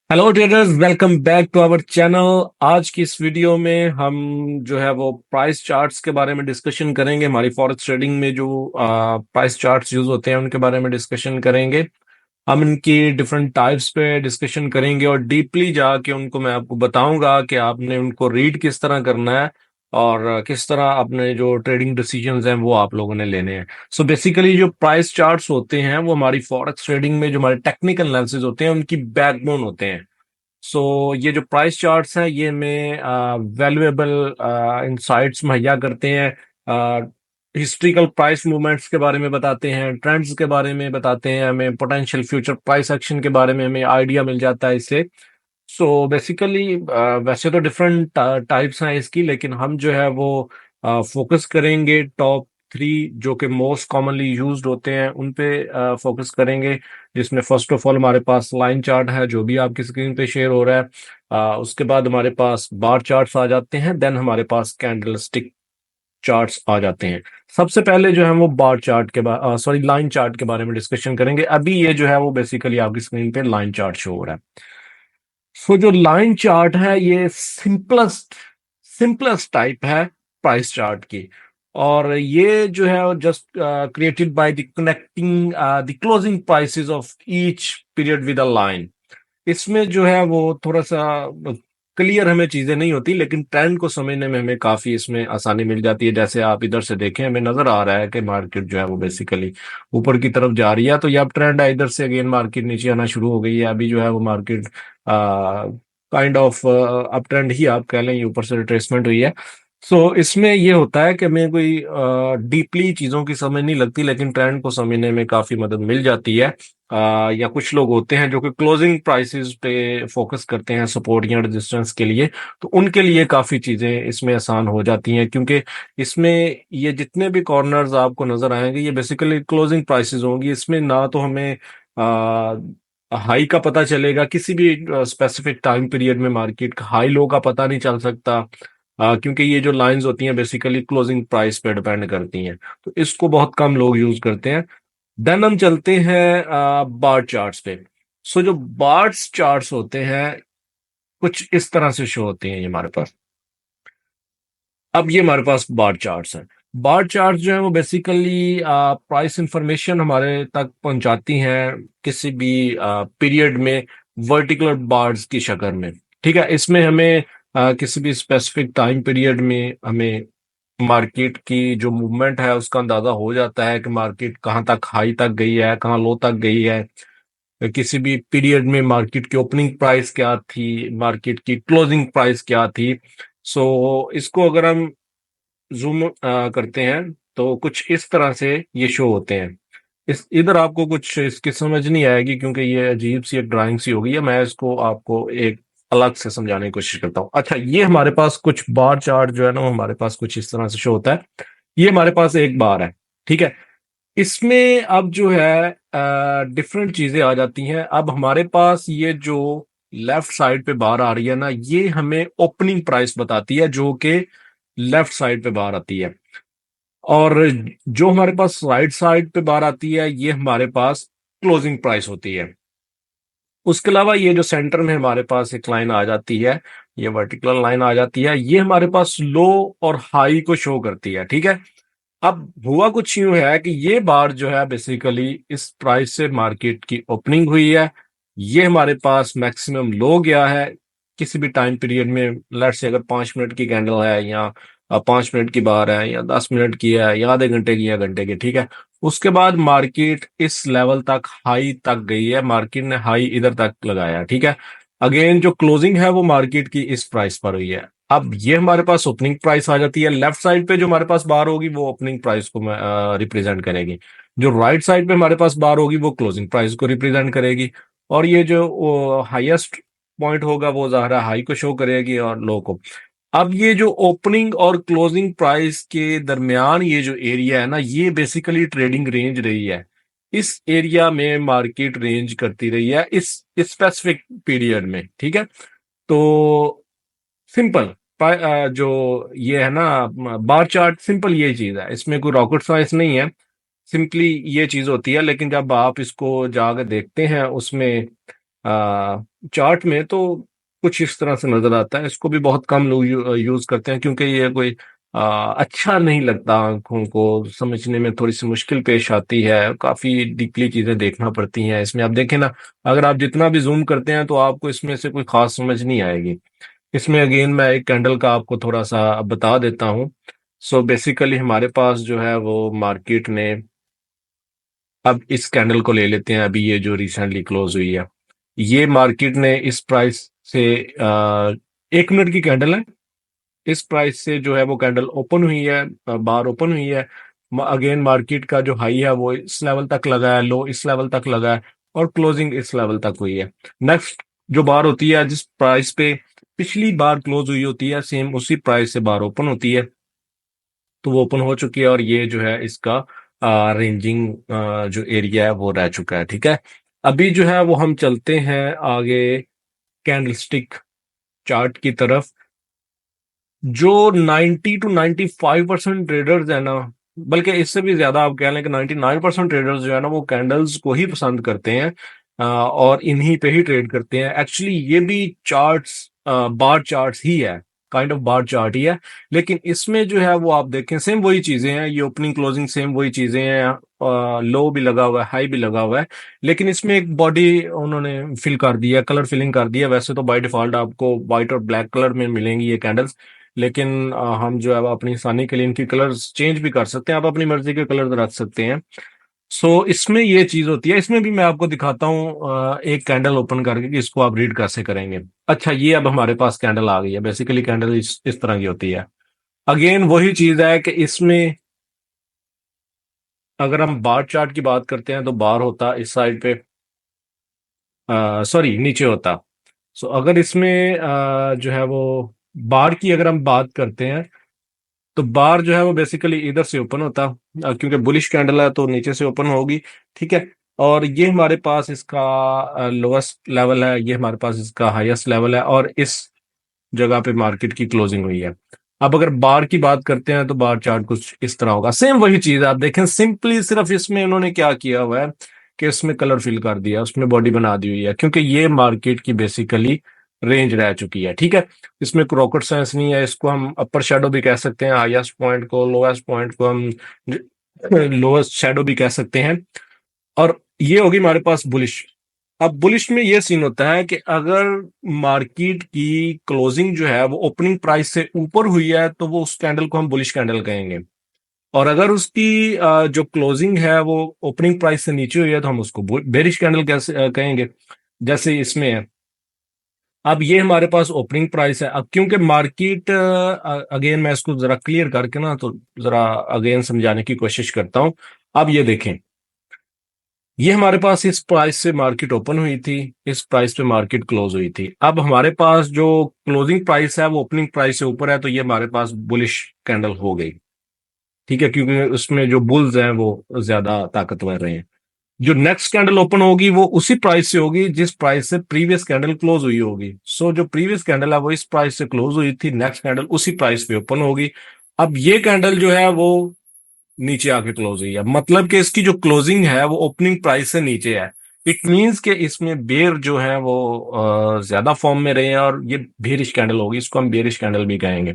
Hello traders, welcome back to our channel. आज की इस वीडियो में हम जो है वो प्राइस चार्ट्स के बारे में डिस्कशन करेंगे। हमारी फॉरेक्स ट्रेडिंग में जो प्राइस चार्ट्स यूज होते हैं उनके बारे में डिस्कशन करेंगे। हम इनकी डिफरेंट टाइप्स पे डिस्कशन करेंगे और डीपली जाके उनको मैं आपको बताऊंगा कि आपने उनको रीड किस तरह करना है और किस तरह अपने जो ट्रेडिंग डिसीजंस हैं वो आप लोगों ने लेने हैं। सो बेसिकली जो प्राइस चार्ट्स होते हैं वो हमारी फॉरेक्स ट्रेडिंग में जो हमारे टेक्निकल एनालिसिस होते हैं उनकी बैकबोन होते हैं। सो ये जो प्राइस चार्ट्स हैं ये हमें वैल्यूएबल इंसाइट्स मुहैया करते हैं। हिस्ट्रिकल प्राइस मूवमेंट्स के बारे में बताते हैं, ट्रेंड्स के बारे में बताते हैं, हमें पोटेंशियल फ्यूचर प्राइस एक्शन के बारे में हमें आइडिया मिल जाता है इससे। सो बेसिकली वैसे तो डिफरेंट टाइप्स हैं इसकी, लेकिन हम जो है वो फोकस करेंगे टॉप थ्री जो कि मोस्ट कॉमनली यूज्ड होते हैं उन पे फोकस करेंगे। जिसमें फर्स्ट ऑफ ऑल हमारे पास लाइन चार्ट है जो भी आपकी स्क्रीन पे शेयर हो रहा है। उसके बाद हमारे पास बार चार्ट्स आ जाते हैं, देन हमारे पास कैंडल स्टिक चार्ट्स आ जाते हैं। सबसे पहले जो है वो बार चार्ट के बारे सॉरी लाइन चार्ट के बारे में डिस्कशन करेंगे। अभी ये जो है वो बेसिकली आपकी स्क्रीन पे लाइन चार्ट शो हो रहा है। सो जो लाइन चार्ट है ये सिंपलेस्ट सिंपलेस्ट टाइप है प्राइस चार्ट की। और ये जो है just created by the connecting the closing prices of each period with a line. इसमें जो है वो थोड़ा सा क्लियर हमें चीजें नहीं होती, लेकिन ट्रेंड को समझने में हमें काफी इसमें आसानी मिल जाती है। जैसे आप इधर से देखें, हमें नजर आ रहा है कि मार्केट जो है वो बेसिकली ऊपर की तरफ जा रही है, तो ये अब ट्रेंड है, इधर से अगेन मार्केट नीचे आना शुरू हो गई है। अभी जो है वो market kind of uptrend ही आप कह लें, ये ऊपर से रिट्रेसमेंट हुई है। सो इसमें ये होता है कि हमें कोई डीपली चीजों की समझ नहीं लगती, लेकिन ट्रेंड को समझने में काफी मदद मिल जाती है। या कुछ लोग होते हैं जो कि क्लोजिंग प्राइसेस पे फोकस करते हैं सपोर्ट या रेजिस्टेंस के लिए, तो उनके लिए काफी चीजें इसमें आसान हो जाती हैं, क्योंकि इसमें ये जितने भी कॉर्नर्स आपको नजर आएंगे ये बेसिकली क्लोजिंग प्राइसेस होंगी। इसमें ना तो हमें हाई का पता चलेगा, किसी भी स्पेसिफिक टाइम पीरियड में मार्केट का हाई लो का पता नहीं चल सकता, क्योंकि ये जो लाइंस होती हैं बेसिकली क्लोजिंग प्राइस पे डिपेंड करती हैं। तो इसको बहुत कम लोग यूज करते हैं। देन हम चलते हैं बार चार्ट्स पे। सो जो बार्स चार्ट्स होते हैं कुछ इस तरह से शो होते हैं ये हमारे पास। अब ये हमारे पास बार चार्ट्स हैं। बार चार्ट जो है वो बेसिकली प्राइस इंफॉर्मेशन हमारे तक पहुंचाती हैं किसी भी पीरियड में वर्टिकुलर बार्स की शक्ल में। ठीक है, इसमें हमें किसी भी स्पेसिफिक टाइम पीरियड में हमें मार्केट की जो मूवमेंट है उसका अंदाजा हो जाता है कि मार्केट कहाँ तक हाई तक गई है, कहाँ लो तक गई है। किसी भी पीरियड में मार्केट की ओपनिंग प्राइस क्या थी, मार्केट की क्लोजिंग प्राइस क्या थी। सो इसको अगर हम जूम करते हैं तो कुछ इस तरह से ये शो होते हैं। इस इधर आपको कुछ इसकी समझ नहीं आएगी क्योंकि ये अजीब सी एक ड्राइंग सी हो गई है। मैं इसको आपको एक अलग से समझाने की कोशिश करता हूँ। अच्छा, ये हमारे पास कुछ बार चार्ट जो है ना वो हमारे पास कुछ इस तरह से शो होता है। ये हमारे पास एक बार है, ठीक है। इसमें अब जो है डिफरेंट चीजें आ जाती हैं। अब हमारे पास ये जो लेफ्ट साइड पे बार आ रही है ना, ये हमें ओपनिंग प्राइस बताती है जो कि लेफ्ट साइड पे बार आती है। और जो हमारे पास राइट साइड पे बार आती है ये हमारे पास क्लोजिंग प्राइस होती है। उसके अलावा ये जो सेंटर में हमारे पास एक लाइन आ जाती है, ये वर्टिकल लाइन आ जाती है, ये हमारे पास लो और हाई को शो करती है, ठीक है। अब हुआ कुछ यूं है कि ये बार जो है बेसिकली इस प्राइस से मार्केट की ओपनिंग हुई है, ये हमारे पास मैक्सिमम लो गया है किसी भी टाइम पीरियड में। लेट से अगर 5 मिनट की कैंडल है या 5 मिनट की बार है या 10 मिनट की है या आधे घंटे की या घंटे की, ठीक है। उसके बाद मार्केट इस लेवल तक हाई तक गई है, मार्केट ने हाई इधर तक लगाया, ठीक है। अगेन जो क्लोजिंग है वो मार्केट की इस प्राइस पर हुई है। अब ये हमारे पास ओपनिंग प्राइस आ जाती है। लेफ्ट साइड पे जो हमारे पास बार होगी वो ओपनिंग प्राइस को रिप्रेजेंट करेगी। जो राइट साइड पे हमारे पास बार होगी वो क्लोजिंग प्राइस को रिप्रेजेंट करेगी। और ये जो हाईएस्ट पॉइंट होगा वो ज़ाहिर हाई को शो करेगी और लो को। अब ये जो ओपनिंग और क्लोजिंग प्राइस के दरमियान ये जो एरिया है ना, ये बेसिकली ट्रेडिंग रेंज रही है। इस एरिया में मार्केट रेंज करती रही है इस स्पेसिफिक पीरियड में, ठीक है। तो सिंपल जो ये है ना बार चार्ट, सिंपल ये चीज है, इसमें कोई रॉकेट साइंस नहीं है। सिंपली ये चीज होती है, लेकिन जब आप इसको जाकर देखते हैं उसमें चार्ट में, तो कुछ इस तरह से नजर आता है। इसको भी बहुत कम लोग यूज करते हैं क्योंकि ये कोई अच्छा नहीं लगता, आंखों को समझने में थोड़ी सी मुश्किल पेश आती है, काफी डीपली चीजें देखना पड़ती हैं इसमें। आप देखें ना, अगर आप जितना भी जूम करते हैं तो आपको इसमें से कोई खास समझ नहीं आएगी। इसमें अगेन मैं एक कैंडल का आपको थोड़ा सा बता देता हूँ। सो बेसिकली हमारे पास जो है वो मार्केट में, अब इस कैंडल को ले लेते हैं, अभी ये जो रिसेंटली क्लोज हुई है, ये मार्केट ने इस प्राइस से, 1 मिनट की कैंडल है, इस प्राइस से जो है वो कैंडल ओपन हुई है, बार ओपन हुई है। अगेन मार्केट का जो हाई है वो इस लेवल तक लगा है, लो इस लेवल तक लगा है, और क्लोजिंग इस लेवल तक हुई है। नेक्स्ट जो बार होती है, जिस प्राइस पे पिछली बार क्लोज हुई होती है, सेम उसी प्राइस से बार ओपन होती है, तो वो ओपन हो चुकी है, और ये जो है इसका रेंजिंग जो एरिया है वो रह चुका है। ठीक है, अभी जो है वो हम चलते हैं आगे कैंडलस्टिक चार्ट की तरफ। जो 90 to 95% ट्रेडर्स है ना, बल्कि इससे भी ज्यादा आप कह लें कि 99% ट्रेडर्स जो है ना वो कैंडल्स को ही पसंद करते हैं, और इन्हीं पे ही ट्रेड करते हैं। एक्चुअली ये भी चार्ट्स बार चार्ट्स ही है, काइंड ऑफ बार चार्ट ही है, लेकिन इसमें जो है वो आप देखें सेम वही चीजें हैं, ये ओपनिंग क्लोजिंग सेम वही चीजें हैं, लो भी लगा हुआ है, हाई भी लगा हुआ है, लेकिन इसमें एक बॉडी उन्होंने फिल कर दिया, कलर फिलिंग कर दिया। वैसे तो बाय डिफॉल्ट आपको व्हाइट और ब्लैक कलर में मिलेंगी ये कैंडल्स, लेकिन हम जो है वो अपनी आसानी के लिए इनकी कलर्स चेंज भी कर सकते हैं, आप अपनी मर्जी के कलर रख सकते हैं। सो इसमें ये चीज होती है। इसमें भी मैं आपको दिखाता हूँ एक कैंडल ओपन करके कि इसको आप रीड कैसे करेंगे। अच्छा, ये अब हमारे पास कैंडल आ गई है। बेसिकली कैंडल इस तरह की होती है। अगेन वही चीज है कि इसमें अगर हम बार चार्ट की बात करते हैं तो बार होता इस साइड पे, सॉरी नीचे होता। सो अगर इसमें जो है वो बार की अगर हम बात करते हैं, तो बार जो है वो बेसिकली इधर से ओपन होता, क्योंकि बुलिश कैंडल है तो नीचे से ओपन होगी। ठीक है, और ये हमारे पास इसका लोएस्ट लेवल है, ये हमारे पास इसका हाईएस्ट लेवल है, और इस जगह पे मार्केट की क्लोजिंग हुई है। अब अगर बार की बात करते हैं तो बार चार्ट कुछ इस तरह होगा, सेम वही चीज है। आप देखें सिंपली सिर्फ इसमें उन्होंने क्या किया हुआ है कि इसमें कलर फिल कर दिया, उसमें बॉडी बना दी हुई है, क्योंकि ये मार्केट की बेसिकली रेंज रह चुकी है। ठीक है, इसमें रॉकेट साइंस नहीं है, इसको हम अपर शेडो भी कह सकते हैं, हाईएस्ट पॉइंट को, लोएस्ट पॉइंट को हम लोएस्ट शेडो भी कह सकते हैं। और ये होगी हमारे पास बुलिश। अब बुलिश में ये सीन होता है कि अगर मार्केट की क्लोजिंग जो है वो ओपनिंग प्राइस से ऊपर हुई है तो वो उस कैंडल को हम बुलिश कैंडल कहेंगे, और अगर उसकी जो क्लोजिंग है वो ओपनिंग प्राइस से नीचे हुई है तो हम उसको बेरिश कैंडल कैसे कहेंगे, जैसे इसमें है। अब ये हमारे पास ओपनिंग प्राइस है। अब क्योंकि मार्केट, अगेन मैं इसको जरा क्लियर करके ना, तो जरा अगेन समझाने की कोशिश करता हूं। अब ये देखें, ये हमारे पास इस प्राइस से मार्केट ओपन हुई थी, इस प्राइस पे मार्केट क्लोज हुई थी। अब हमारे पास जो क्लोजिंग प्राइस है वो ओपनिंग प्राइस से ऊपर है, तो ये हमारे पास बुलिश कैंडल हो गई। ठीक है, क्योंकि उसमें जो बुल्स हैं वो ज्यादा ताकतवर रहे हैं। जो नेक्स्ट कैंडल ओपन होगी वो उसी प्राइस से होगी जिस प्राइस से प्रीवियस कैंडल क्लोज हुई होगी। सो जो प्रीवियस कैंडल है वो इस प्राइस से क्लोज हुई थी, नेक्स्ट कैंडल उसी प्राइस पे ओपन होगी। अब ये कैंडल जो है वो नीचे आके क्लोज हुई है, मतलब कि इसकी जो क्लोजिंग है वो ओपनिंग प्राइस से नीचे है। इट मींस कि इसमें बेयर जो है वो ज्यादा फॉर्म में रहे हैं, और ये बेरिश कैंडल होगी, इसको हम बेरिश कैंडल भी कहेंगे।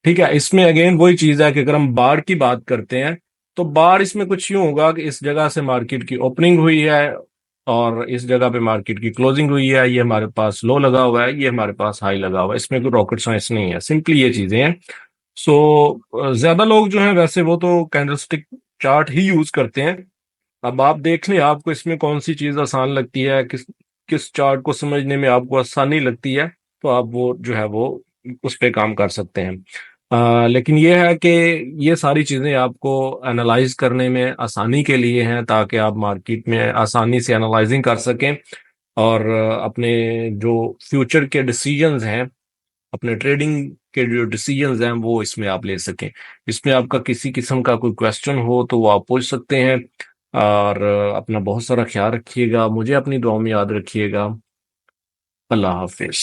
ठीक है, इसमें अगेन वही चीज है कि अगर हम बार की बात करते हैं तो बार इसमें कुछ यूं होगा कि इस जगह से मार्केट की ओपनिंग हुई है, और इस जगह पे मार्केट की क्लोजिंग हुई है। ये हमारे पास लो लगा हुआ है, ये हमारे पास हाई लगा हुआ है, इसमें कोई रॉकेट साइंस नहीं है, सिंपली ये चीजें हैं। सो ज्यादा लोग जो हैं वैसे वो तो कैंडलस्टिक चार्ट ही यूज करते हैं। अब आप देख लें आपको इसमें कौन सी चीज आसान लगती है, किस किस चार्ट को समझने में आपको आसानी लगती है, तो आप वो जो है वो उस पे काम कर सकते हैं। लेकिन ये है कि ये सारी चीजें आपको एनालाइज करने में आसानी के लिए हैं, ताकि आप मार्केट में आसानी से एनालाइजिंग कर सकें, और अपने जो फ्यूचर के डिसीजंस हैं, अपने ट्रेडिंग के जो डिसीजंस हैं वो इसमें आप ले सकें। इसमें आपका किसी किस्म का कोई क्वेश्चन हो तो वो आप पूछ सकते हैं। और अपना बहुत सारा ख्याल रखिएगा, मुझे अपनी दुआ में याद रखिएगा। अल्लाह हाफिज।